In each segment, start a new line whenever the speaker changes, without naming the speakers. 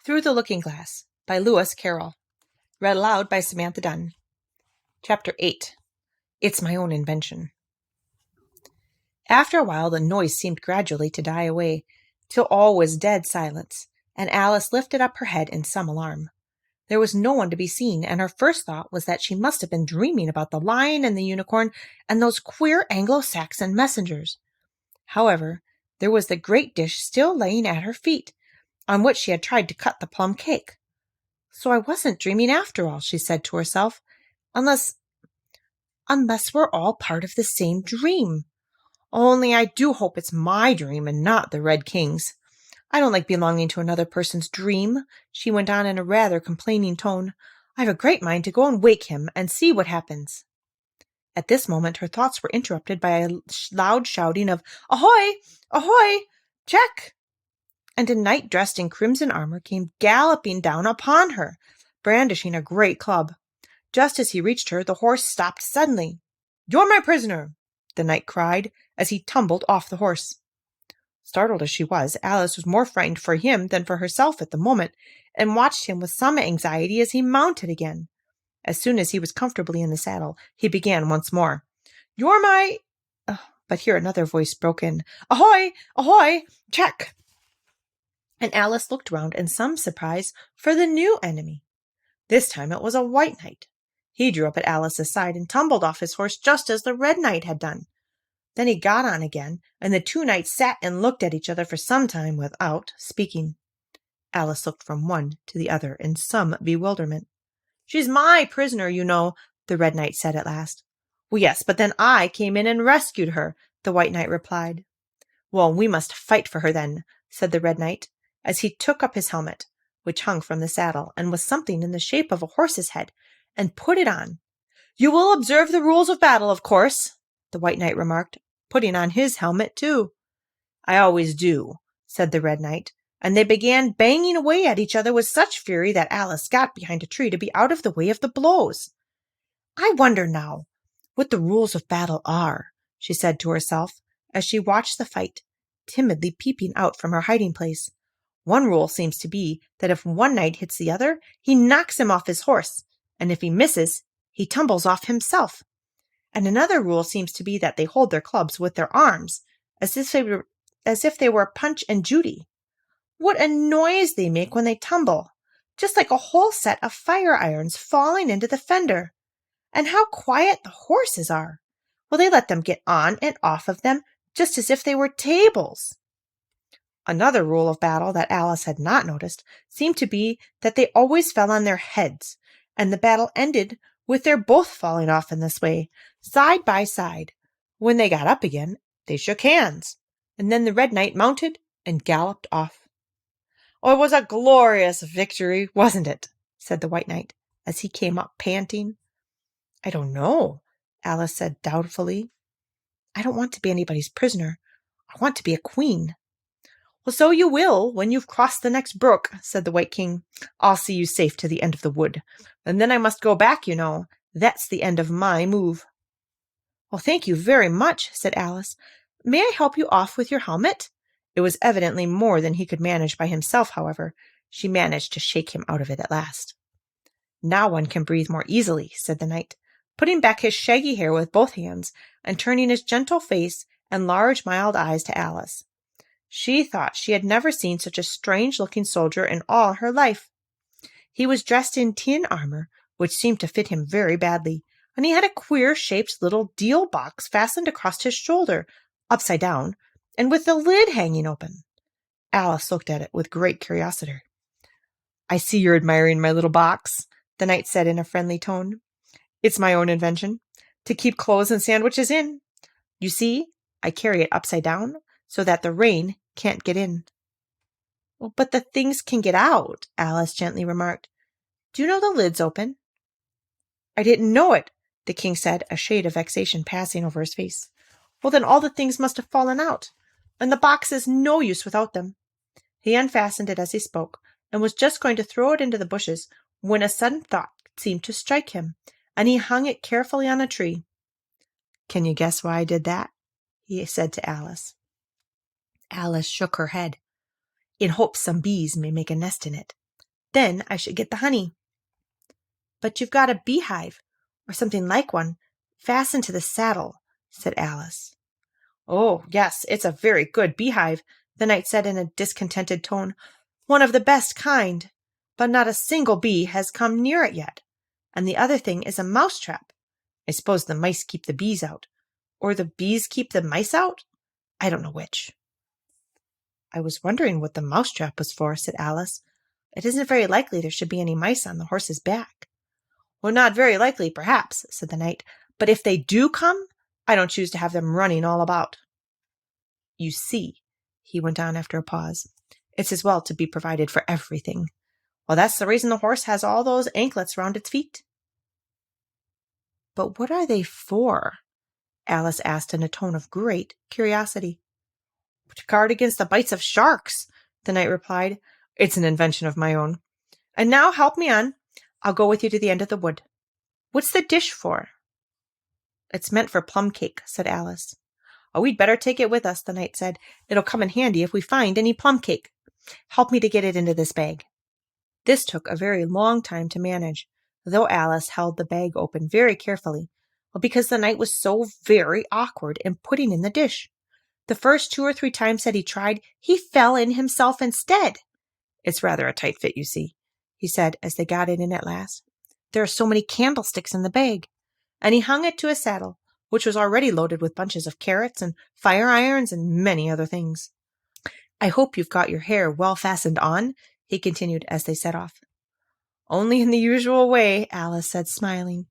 Through the Looking-Glass by Lewis Carroll. Read aloud by Samantha Dunn. Chapter 8. It's My Own Invention. After a while, the noise seemed gradually to die away, till all was dead silence, and Alice lifted up her head in some alarm. There was no one to be seen, and her first thought was that she must have been dreaming about the lion and the unicorn and those queer Anglo-Saxon messengers. However, there was the great dish still laying at her feet, on which she had tried to cut the plum cake. So I wasn't dreaming after all, she said to herself, unless we're all part of the same dream. Only I do hope it's my dream and not the Red King's. I don't like belonging to another person's dream, she went on in a rather complaining tone. I've a great mind to go and wake him and see what happens. At this moment her thoughts were interrupted by a loud shouting of, "Ahoy! Ahoy! Check!" And a knight dressed in crimson armor came galloping down upon her, brandishing a great club. Just as he reached her, the horse stopped suddenly. "You're my prisoner!" the knight cried, as he tumbled off the horse. Startled as she was, Alice was more frightened for him than for herself at the moment, and watched him with some anxiety as he mounted again. As soon as he was comfortably in the saddle, he began once more. "You're my—" But here another voice broke in. "Ahoy! Ahoy! Check!" And Alice looked round in some surprise for the new enemy. This time it was a white knight. He drew up at Alice's side and tumbled off his horse just as the red knight had done. Then he got on again, and the two knights sat and looked at each other for some time without speaking. Alice looked from one to the other in some bewilderment. "She's my prisoner, you know," the red knight said at last. "Well, yes, but then I came in and rescued her," the white knight replied. "Well, we must fight for her then," said the red knight, as he took up his helmet, which hung from the saddle and was something in the shape of a horse's head, and put it on. "You will observe the rules of battle, of course," the white knight remarked, putting on his helmet too. "I always do," said the red knight, and they began banging away at each other with such fury that Alice got behind a tree to be out of the way of the blows. "I wonder now what the rules of battle are," she said to herself, as she watched the fight, timidly peeping out from her hiding place. "One rule seems to be that if one knight hits the other, he knocks him off his horse, and if he misses, he tumbles off himself. And another rule seems to be that they hold their clubs with their arms, as if they were Punch and Judy. What a noise they make when they tumble, just like a whole set of fire irons falling into the fender. And how quiet the horses are! Well, they let them get on and off of them just as if they were tables." Another rule of battle that Alice had not noticed seemed to be that they always fell on their heads, and the battle ended with their both falling off in this way, side by side. When they got up again, they shook hands, and then the red knight mounted and galloped off. "Oh, it was a glorious victory, wasn't it?" said the white knight, as he came up panting. "I don't know," Alice said doubtfully. "I don't want to be anybody's prisoner. I want to be a queen." "Well, so you will when you've crossed the next brook," said the White King. "I'll see you safe to the end of the wood, and then I must go back, you know. That's the end of my move." "Well, thank you very much," said Alice. "May I help you off with your helmet?" It was evidently more than he could manage by himself, however. She managed to shake him out of it at last. "Now one can breathe more easily," said the knight, putting back his shaggy hair with both hands and turning his gentle face and large mild eyes to Alice. She thought she had never seen such a strange-looking soldier in all her life. He was dressed in tin armor, which seemed to fit him very badly, and he had a queer-shaped little deal box fastened across his shoulder, upside down, and with the lid hanging open. Alice looked at it with great curiosity. "I see you're admiring my little box," the knight said in a friendly tone. "It's my own invention, to keep clothes and sandwiches in. You see, I carry it upside down, so that the rain can't get in." "Well, but the things can get out," Alice gently remarked. "Do you know the lid's open?" "I didn't know it," the king said, a shade of vexation passing over his face. "Well, then all the things must have fallen out, and the box is no use without them." He unfastened it as he spoke, and was just going to throw it into the bushes when a sudden thought seemed to strike him, and he hung it carefully on a tree. "Can you guess why I did that?" he said to Alice. Alice shook her head. "In hopes some bees may make a nest in it. Then I should get the honey." "But you've got a beehive, or something like one, fastened to the saddle," said Alice. "Oh, yes, it's a very good beehive," the knight said in a discontented tone. "One of the best kind, but not a single bee has come near it yet. And the other thing is a mouse trap. I suppose the mice keep the bees out, or the bees keep the mice out. I don't know which." "I was wondering what the mouse trap was for," said Alice. "It isn't very likely there should be any mice on the horse's back." "Well, not very likely, perhaps," said the knight. "But if they do come, I don't choose to have them running all about. You see," he went on after a pause, "it's as well to be provided for everything. Well, that's the reason the horse has all those anklets round its feet." "But what are they for?" Alice asked in a tone of great curiosity. "To guard against the bites of sharks," the knight replied. "It's an invention of my own. And now help me on. I'll go with you to the end of the wood. What's the dish for?" "It's meant for plum cake," said Alice. "Oh, we'd better take it with us," the knight said. "It'll come in handy if we find any plum cake. Help me to get it into this bag." This took a very long time to manage, though Alice held the bag open very carefully, because the knight was so very awkward in putting in the dish. The first 2 or 3 times that he tried, he fell in himself instead. "It's rather a tight fit, you see," he said as they got it in at last. "There are so many candlesticks in the bag." And he hung it to his saddle, which was already loaded with bunches of carrots and fire irons and many other things. "I hope you've got your hair well fastened on," he continued as they set off. "Only in the usual way," Alice said, smiling.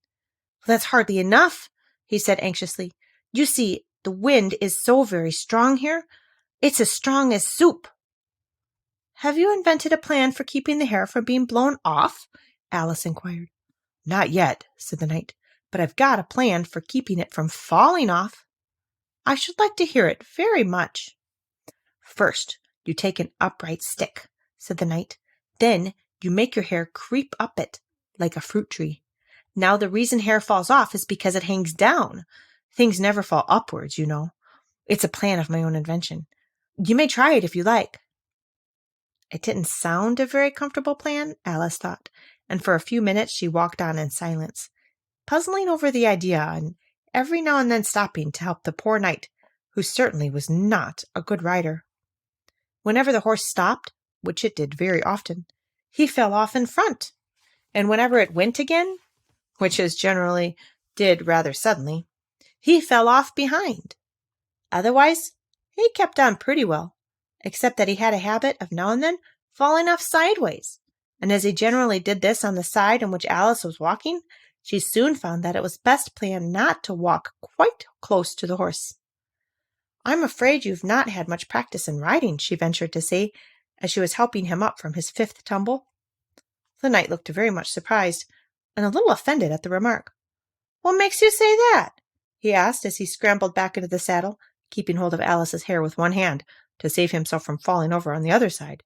"Well, that's hardly enough," he said anxiously. "You see, the wind is so very strong here. It's as strong as soup." "Have you invented a plan for keeping the hair from being blown off?" Alice inquired. "Not yet," said the knight, "but I've got a plan for keeping it from falling off." "I should like to hear it very much." "First, you take an upright stick," said the knight. "Then you make your hair creep up it, like a fruit tree. Now, the reason hair falls off is because it hangs down. Things never fall upwards, you know. It's a plan of my own invention. You may try it if you like." It didn't sound a very comfortable plan, Alice thought, and for a few minutes she walked on in silence, puzzling over the idea and every now and then stopping to help the poor knight, who certainly was not a good rider. Whenever the horse stopped, which it did very often, he fell off in front, and whenever it went again, which it generally did rather suddenly, he fell off behind. Otherwise, he kept on pretty well, except that he had a habit of now and then falling off sideways, and as he generally did this on the side on which Alice was walking, she soon found that it was best plan not to walk quite close to the horse. "I'm afraid you've not had much practice in riding," she ventured to say, as she was helping him up from his 5th tumble. The knight looked very much surprised, and a little offended at the remark. "What makes you say that?" he asked as he scrambled back into the saddle, keeping hold of Alice's hair with one hand to save himself from falling over on the other side.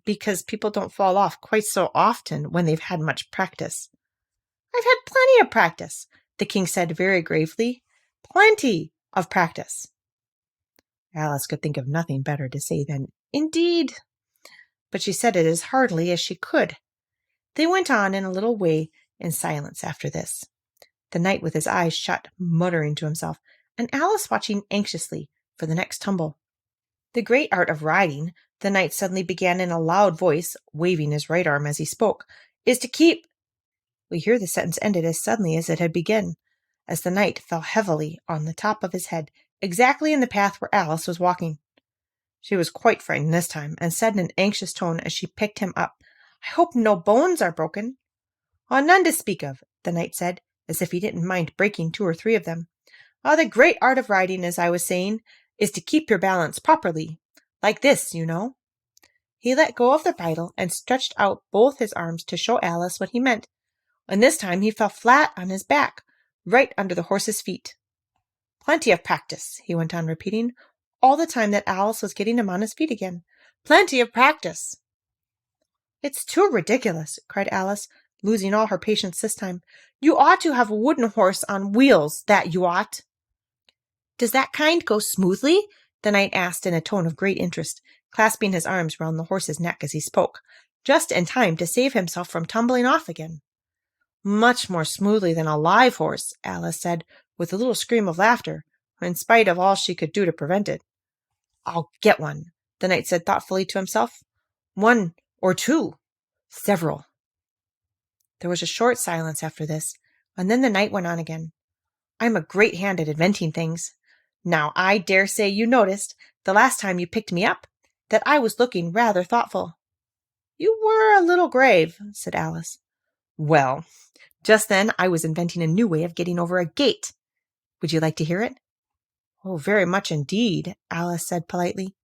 "Because people don't fall off quite so often when they've had much practice." "I've had plenty of practice," the king said very gravely. "Plenty of practice." Alice could think of nothing better to say than "Indeed," but she said it as heartily as she could. They went on in a little way in silence after this, the knight with his eyes shut, muttering to himself, and Alice watching anxiously for the next tumble. "The great art of riding," the knight suddenly began in a loud voice, waving his right arm as he spoke, "is to keep—" Here the sentence ended as suddenly as it had begun, as the knight fell heavily on the top of his head, exactly in the path where Alice was walking. She was quite frightened this time, and said in an anxious tone as she picked him up, "I hope no bones are broken." "Oh, none to speak of," the knight said, as if he didn't mind breaking 2 or 3 of them. "Oh, the great art of riding, as I was saying, is to keep your balance properly. Like this, you know." He let go of the bridle and stretched out both his arms to show Alice what he meant, and this time he fell flat on his back, right under the horse's feet. "Plenty of practice," he went on repeating, all the time that Alice was getting him on his feet again. "Plenty of practice." "It's too ridiculous," cried Alice, losing all her patience this time. "You ought to have a wooden horse on wheels, that you ought." "Does that kind go smoothly?" the knight asked in a tone of great interest, clasping his arms round the horse's neck as he spoke. just in time to save himself from tumbling off again. Much more smoothly than a live horse, Alice said, with a little scream of laughter, in spite of all she could do to prevent it. I'll get one, the knight said thoughtfully to himself. One or two. Several. There was a short silence after this, and then the knight went on again. I'm a great hand at inventing things. Now, I dare say you noticed, the last time you picked me up, that I was looking rather thoughtful. You were a little grave, said Alice. Well, just then I was inventing a new way of getting over a gate. Would you like to hear it? Oh, very much indeed, Alice said politely.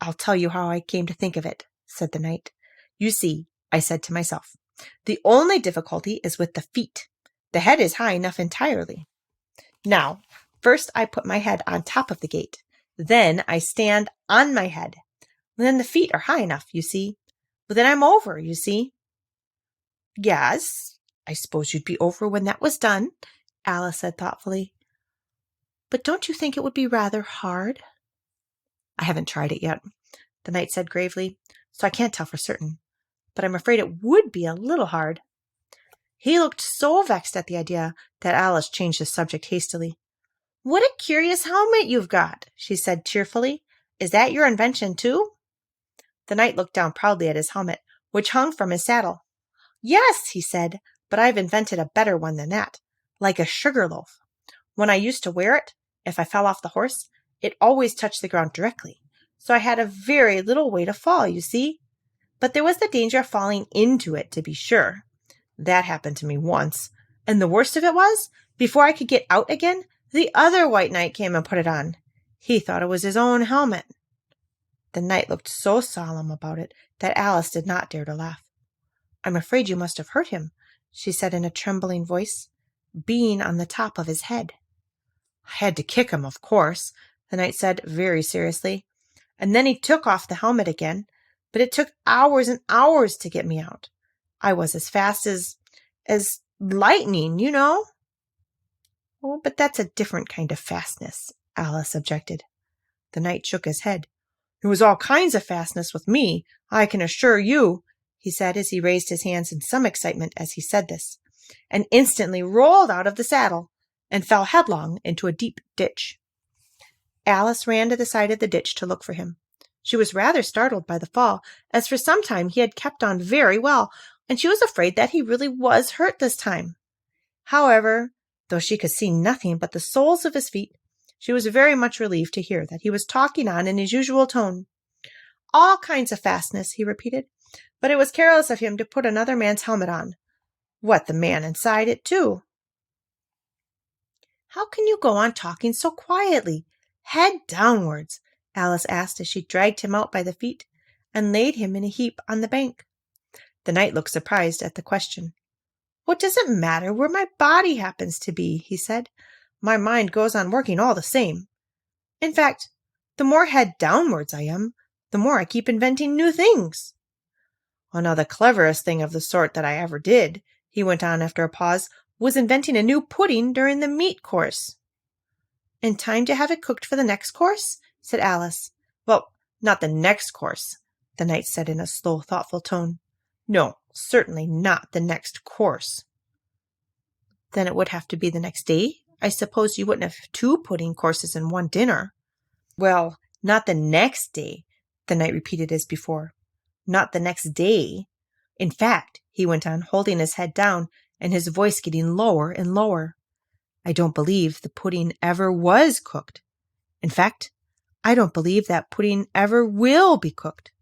I'll tell you how I came to think of it, said the knight. You see, I said to myself, the only difficulty is with the feet. The head is high enough entirely. Now, first I put my head on top of the gate. Then I stand on my head. Then the feet are high enough, you see. But then I'm over, you see. Yes, I suppose you'd be over when that was done, Alice said thoughtfully. But don't you think it would be rather hard? I haven't tried it yet, the knight said gravely, so I can't tell for certain. But I'm afraid it would be a little hard. He looked so vexed at the idea that Alice changed the subject hastily. What a curious helmet you've got, she said cheerfully. Is that your invention, too? The knight looked down proudly at his helmet, which hung from his saddle. Yes, he said, but I've invented a better one than that, like a sugar loaf. When I used to wear it, if I fell off the horse, it always touched the ground directly, so I had a very little way to fall, you see. But there was the danger of falling into it, to be sure. That happened to me once, and the worst of it was, before I could get out again, the other white knight came and put it on. He thought it was his own helmet. The knight looked so solemn about it that Alice did not dare to laugh. I'm afraid you must have hurt him, she said in a trembling voice, being on the top of his head. I had to kick him, of course, the knight said very seriously, and then he took off the helmet again, but it took hours and hours to get me out. I was as fast as lightning, you know. Oh, but that's a different kind of fastness, Alice objected. The knight shook his head. It was all kinds of fastness with me, I can assure you, he said as he raised his hands in some excitement as he said this, and instantly rolled out of the saddle and fell headlong into a deep ditch. Alice ran to the side of the ditch to look for him. She was rather startled by the fall, as for some time he had kept on very well, and she was afraid that he really was hurt this time. However, though she could see nothing but the soles of his feet, she was very much relieved to hear that he was talking on in his usual tone. All kinds of fastness, he repeated, but it was careless of him to put another man's helmet on. What, the man inside it, too? How can you go on talking so quietly, head downwards? Alice asked as she dragged him out by the feet and laid him in a heap on the bank. The knight looked surprised at the question. What does it matter where my body happens to be? He said. My mind goes on working all the same. In fact, the more head downwards I am, the more I keep inventing new things. Well, now the cleverest thing of the sort that I ever did, he went on after a pause, was inventing a new pudding during the meat course. In time to have it cooked for the next course? Said Alice. Well, not the next course, the knight said in a slow, thoughtful tone. No, certainly not the next course. Then it would have to be the next day? I suppose you wouldn't have 2 pudding courses in one dinner. Well, not the next day, the knight repeated as before. Not the next day. In fact, he went on, holding his head down and his voice getting lower and lower, I don't believe the pudding ever was cooked. In fact, I don't believe that pudding ever will be cooked.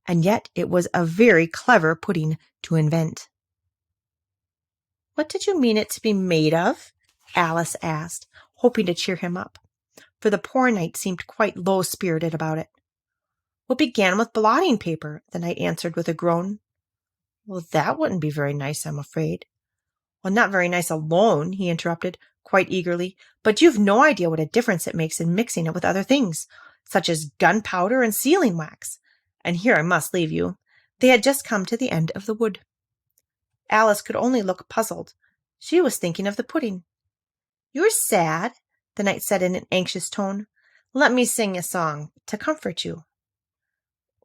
And yet it was a very clever pudding to invent. What did you mean it to be made of? Alice asked, hoping to cheer him up, for the poor knight seemed quite low-spirited about it. Well, it began with blotting paper, the knight answered with a groan. Well, that wouldn't be very nice, I'm afraid. Well, not very nice alone, he interrupted, quite eagerly, but you've no idea what a difference it makes in mixing it with other things, such as gunpowder and sealing wax. And here I must leave you. They had just come to the end of the wood. Alice could only look puzzled. She was thinking of the pudding. You're sad, the knight said in an anxious tone. Let me sing a song to comfort you.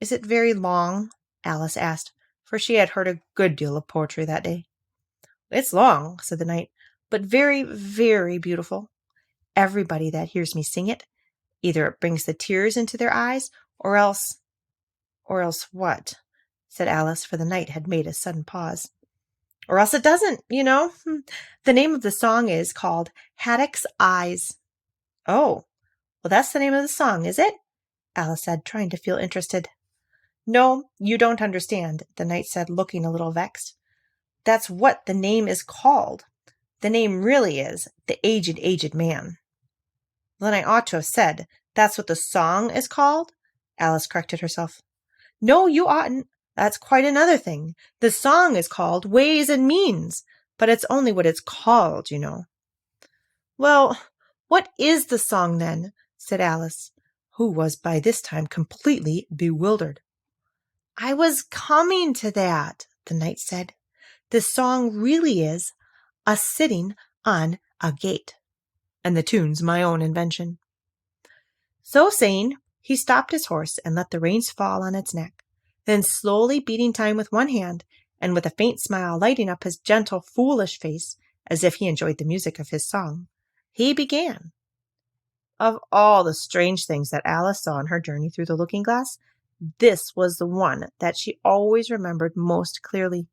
Is it very long? Alice asked, for she had heard a good deal of poetry that day. "It's long," said the knight, "but very, very beautiful. Everybody that hears me sing it, either it brings the tears into their eyes, or else—" "Or else what?" said Alice, for the knight had made a sudden pause. "Or else it doesn't, you know. The name of the song is called Haddock's Eyes." "Oh, well, that's the name of the song, is it?" Alice said, trying to feel interested. "No, you don't understand," the knight said, looking a little vexed. "That's what the name is called. The name really is The Aged Man." "Then I ought to have said, that's what the song is called?" Alice corrected herself. "No, you oughtn't. That's quite another thing. The song is called Ways and Means, but it's only what it's called, you know." "Well, what is the song, then?" said Alice, who was by this time completely bewildered. "I was coming to that," the knight said. "The song really is A Sitting on a Gate, and the tune's my own invention." So saying, he stopped his horse and let the reins fall on its neck. Then, slowly beating time with one hand, and with a faint smile lighting up his gentle, foolish face, as if he enjoyed the music of his song, he began. Of all the strange things that Alice saw on her journey through the looking-glass, this was the one that she always remembered most clearly.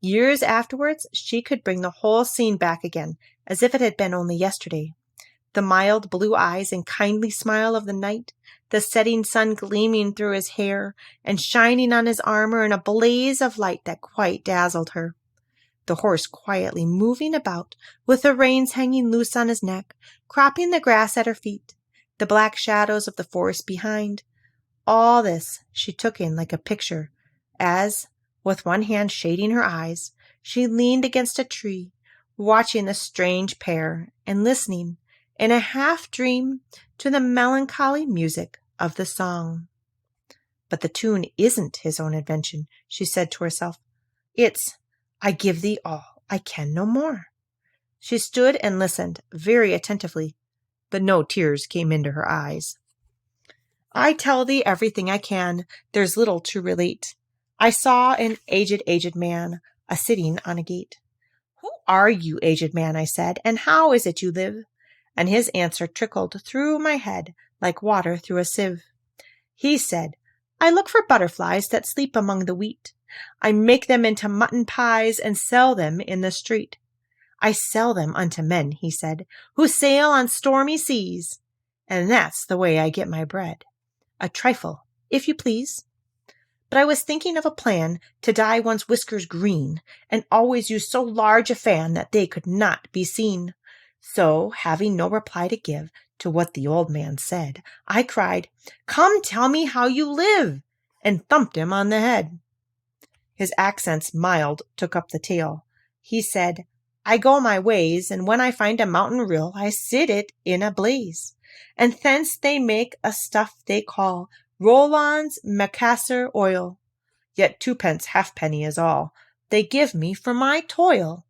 Years afterwards, she could bring the whole scene back again, as if it had been only yesterday. The mild blue eyes and kindly smile of the knight, the setting sun gleaming through his hair and shining on his armor in a blaze of light that quite dazzled her. The horse quietly moving about, with the reins hanging loose on his neck, cropping the grass at her feet, the black shadows of the forest behind. All this she took in like a picture, as, with one hand shading her eyes, she leaned against a tree, watching the strange pair and listening, in a half-dream, to the melancholy music of the song. "But the tune isn't his own invention," she said to herself. "It's I give thee all, I can no more." She stood and listened very attentively, but no tears came into her eyes. "I tell thee everything I can, there's little to relate. I saw an aged man, a-sitting on a gate. 'Who are you, aged man?' I said, 'and how is it you live?' And his answer trickled through my head like water through a sieve. He said, 'I look for butterflies that sleep among the wheat. I make them into mutton pies and sell them in the street. I sell them unto men,' he said, 'who sail on stormy seas. And that's the way I get my bread. A trifle, if you please. But I was thinking of a plan to dye one's whiskers green, and always use so large a fan that they could not be seen. So, having no reply to give to what the old man said, I cried, 'Come, tell me how you live,' and thumped him on the head. His accents mild took up the tale. He said, 'I go my ways, and when I find a mountain rill, I sit it in a blaze. And thence they make a stuff they call Rollon's Macassar oil. Yet 2 pence halfpenny is all they give me for my toil.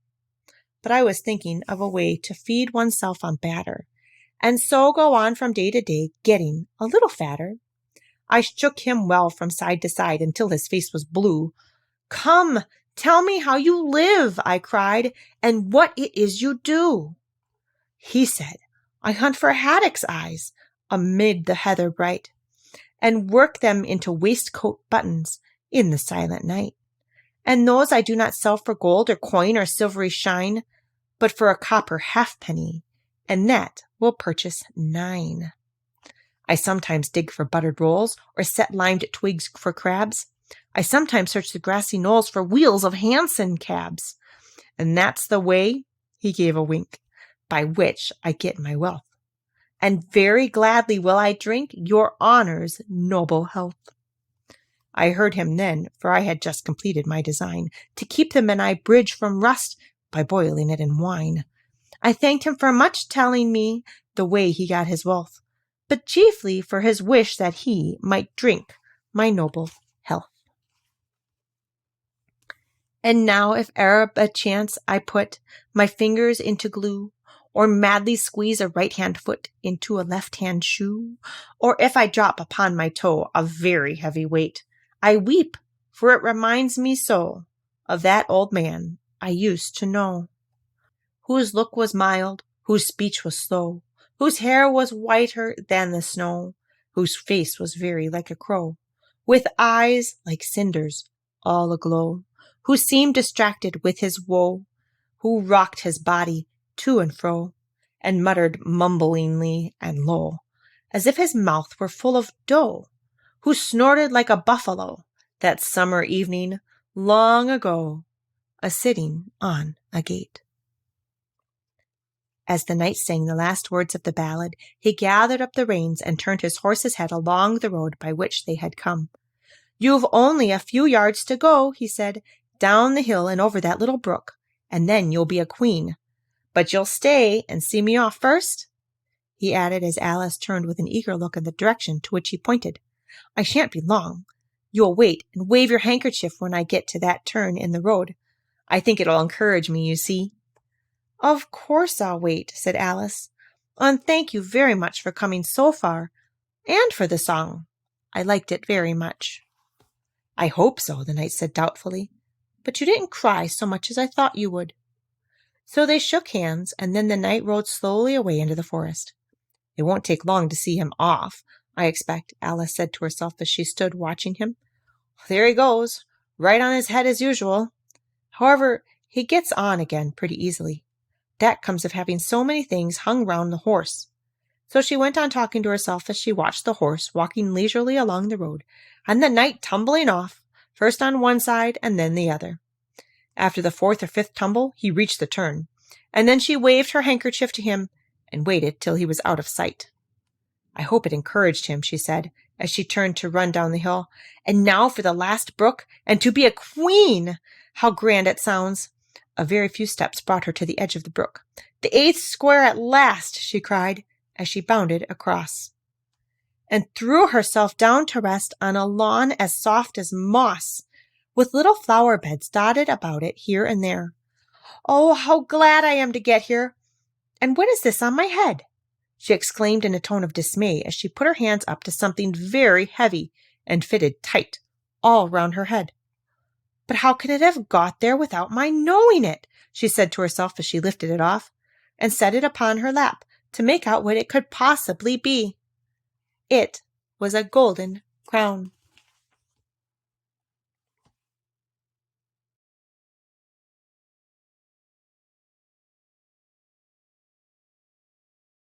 But I was thinking of a way to feed oneself on batter, and so go on from day to day, getting a little fatter.' I shook him well from side to side until his face was blue. 'Come, tell me how you live,' I cried, 'and what it is you do.' He said, 'I hunt for haddock's eyes amid the heather bright, and work them into waistcoat buttons in the silent night. And those I do not sell for gold or coin or silvery shine, but for a copper halfpenny, and that will purchase 9. I sometimes dig for buttered rolls, or set limed twigs for crabs. I sometimes search the grassy knolls for wheels of Hansom cabs. And that's the way,' he gave a wink, 'by which I get my wealth. And very gladly will I drink your honour's noble health.' I heard him then, for I had just completed my design, to keep the Menai bridge from rust by boiling it in wine. I thanked him for much, telling me the way he got his wealth, but chiefly for his wish that he might drink my noble health. And now if e'er a chance I put my fingers into glue, or madly squeeze a right-hand foot into a left-hand shoe, or if I drop upon my toe a very heavy weight, I weep, for it reminds me so of that old man I used to know, whose look was mild, whose speech was slow, whose hair was whiter than the snow, whose face was very like a crow, with eyes like cinders all aglow, who seemed distracted with his woe, who rocked his body to and fro, and muttered mumblingly and low, as if his mouth were full of dough, who snorted like a buffalo that summer evening long ago, a-sitting on a gate. As the knight sang the last words of the ballad, he gathered up the reins and turned his horse's head along the road by which they had come. "You've only a few yards to go," he said, "down the hill and over that little brook, and then you'll be a queen. But you'll stay and see me off first?" he added as Alice turned with an eager look in the direction to which he pointed. "I shan't be long. You'll wait and wave your handkerchief when I get to that turn in the road. I think it'll encourage me, you see." "Of course I'll wait," said Alice. "And thank you very much for coming so far, and for the song. I liked it very much." "I hope so," the knight said doubtfully. "But you didn't cry so much as I thought you would." So they shook hands, and then the knight rode slowly away into the forest. "It won't take long to see him off, I expect," Alice said to herself as she stood watching him. "There he goes, right on his head as usual. However, he gets on again pretty easily. That comes of having so many things hung round the horse." So she went on talking to herself as she watched the horse walking leisurely along the road, and the knight tumbling off, first on one side and then the other. After the fourth or fifth tumble, he reached the turn, and then she waved her handkerchief to him and waited till he was out of sight. "I hope it encouraged him," she said, as she turned to run down the hill. "And now for the last brook, and to be a queen! How grand it sounds!" A very few steps brought her to the edge of the brook. "The 8th square at last!" she cried, as she bounded across, and threw herself down to rest on a lawn as soft as moss, with little flower beds dotted about it here and there. "Oh, how glad I am to get here! And what is this on my head?" she exclaimed in a tone of dismay as she put her hands up to something very heavy and fitted tight all round her head. "But how can it have got there without my knowing it?" she said to herself as she lifted it off and set it upon her lap to make out what it could possibly be. It was a golden crown.